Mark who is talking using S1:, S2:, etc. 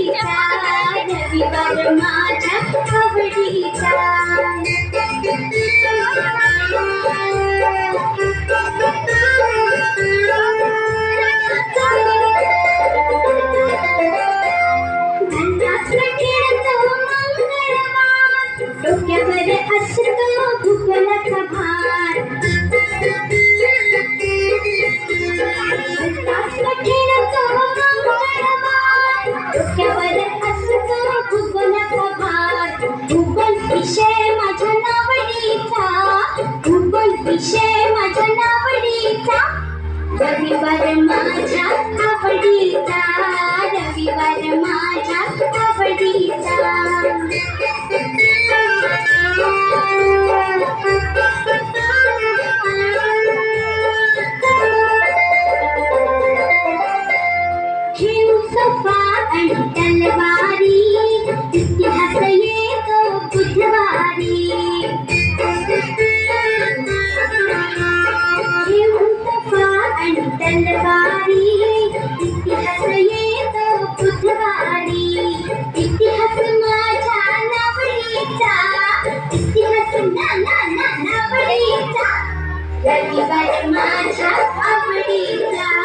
S1: आवडीचा रविवार माझ्या आवडीचा डोक्यावर असतो भूगोलाचा भार डोक्यावर असतो भूगोलाचा भार भूगोल विषय माझ्या नावडीचा भूगोल विषय माझ्या नावडीचा रविवार माझ्या आवडीचा रविवार माझ्या आवडीचा सफा आणि तलवारी इतिहास येतो बुधवारी सफा आणि तलवारी इतिहास येतो बुधवारी इतिहास माझ्या नावडीचा इतिहास नावडीचा रविवार माझ्या आवडीचा